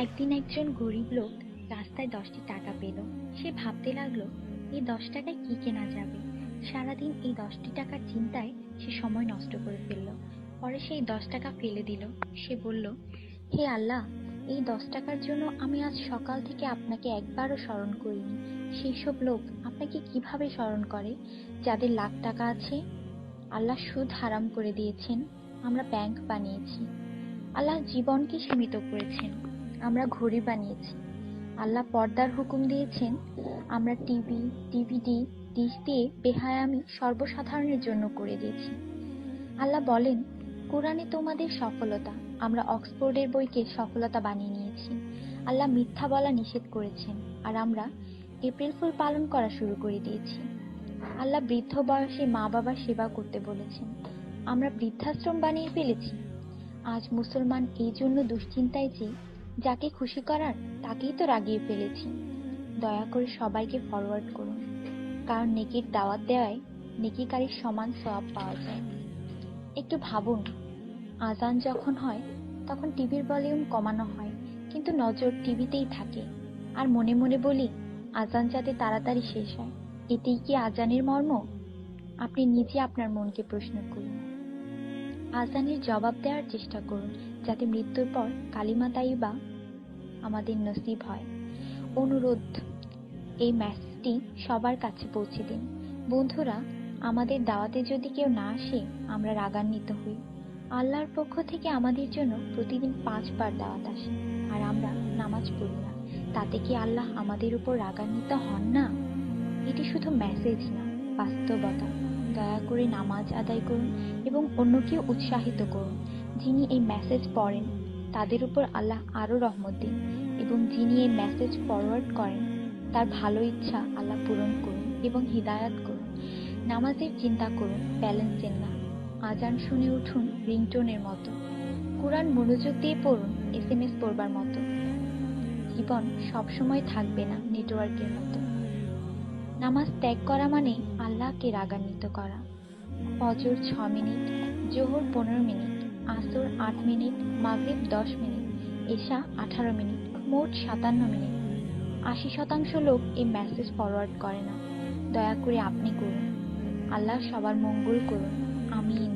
একদিন একজন গরিব লোক রাস্তায় 10টি টাকা পেল। সে ভাবতে লাগলো, এই 10 টাকায় কি কেনা যাবে। সারাদিন এই 10টি টাকার চিন্তায় সে সময় নষ্ট করে ফেলল। পরে সেই 10 টাকা ফেলে দিল। সে বলল, হে আল্লাহ, এই 10 টাকার জন্য আমি আজ সকাল থেকে আপনাকে একবারও স্মরণ করিনি। সেই সব লোক আপনাকে কিভাবে স্মরণ করে যাদের লাখ টাকা আছে? আল্লাহ সুদ হারাম করে দিয়েছেন, আমরা ব্যাংক বানিয়েছি। আল্লাহ জীবনকে সীমিত করেছেন, আমরা ঘড়ি বানিয়েছি। আল্লাহ পর্দার হুকুম দিয়েছেন, আমরা টিভি, ডিভিডি, ডিশ দিয়ে বেহায়ামি সর্বসাধারণের জন্য করে দিয়েছি। আল্লাহ বলেন, কোরআনে তোমাদের সফলতা, আমরা অক্সফোর্ডের বইকে সফলতা বানিয়ে নিয়েছি। আল্লাহ মিথ্যা বলা নিষেধ করেছেন, আর আমরা এপ্রিল ফুল পালন করা শুরু করে দিয়েছি। আল্লাহ বৃদ্ধ বয়সে মা বাবার সেবা করতে বলেছেন, আমরা বৃদ্ধাশ্রম বানিয়ে ফেলেছি। আজ মুসলমান এই জন্য দুশ্চিন্তায় যে যাকে খুশি করার তাকেই তো রাগিয়ে ফেলেছি। দয়া করে সবাইকে ফরওয়ার্ড করুন, কারণ নেকির দাওয়াত দেওয়ায় নেকিকারীর সমান সওয়াব পাওয়া যায়। একটু ভাবুন, আজান যখন হয় তখন টিভির ভলিউম কমানো হয়, কিন্তু নজর টিভিতেই থাকে। আর মনে মনে বলি, আজান যাতে তাড়াতাড়ি শেষ হয়। এটাই কি আজানের মর্ম? আপনি নিজে আপনার মনকে প্রশ্ন করুন। আজানের জবাব দেওয়ার চেষ্টা করুন, যাতে মৃত্যুর পর কালিমা তাইয়্যিবা আমাদের নসিব হয়। অনুরোধ, এই মেসেজটি সবার কাছে পৌঁছে দিন। বন্ধুরা, আমাদের দাওয়াতে যদি কেউ না আসে, আমরা রাগান্বিত হই। আল্লাহর পক্ষ থেকে আমাদের জন্য প্রতিদিন 5 বার দাওয়াত আসে, আর আমরা নামাজ পড়ি না। তাতে কি আল্লাহ আমাদের উপর রাগান্বিত হন না? এটি শুধু মেসেজ না, বাস্তবতা। দয়া করে নামাজ আদায় করুন এবং অন্যকেও উৎসাহিত করুন। যিনি এই মেসেজ পড়েন তাদের উপর আল্লাহ আরো রহমত দিন, এবং যিনি এই মেসেজ ফরওয়ার্ড করেন তার ভালো ইচ্ছা আল্লাহ পূরণ করুন এবং হিদায়াত করুন। নামাজের চিন্তা করুন, ব্যালেন্সের না। আজান শুনে উঠুন রিংটোনের মতো। কোরআন মনোযোগ দিয়ে পড়ুন SMS পড়বার মতো। জীবন সবসময় থাকবে না নেটওয়ার্কের মতো। নামাজ ত্যাগ করা মানে আল্লাহকে রাগান্বিত করা। ফজর 6 মিনিট, জোহর 15 মিনিট, আসর 8 মিনিট, মাগরিব 10 মিনিট, এশা 18 মিনিট, মোট 57 মিনিট। 80% লোক এই মেসেজ ফরওয়ার্ড করে না। দয়া করে আপনি করুন। আল্লাহ সবার মঙ্গল করুন। আমিন।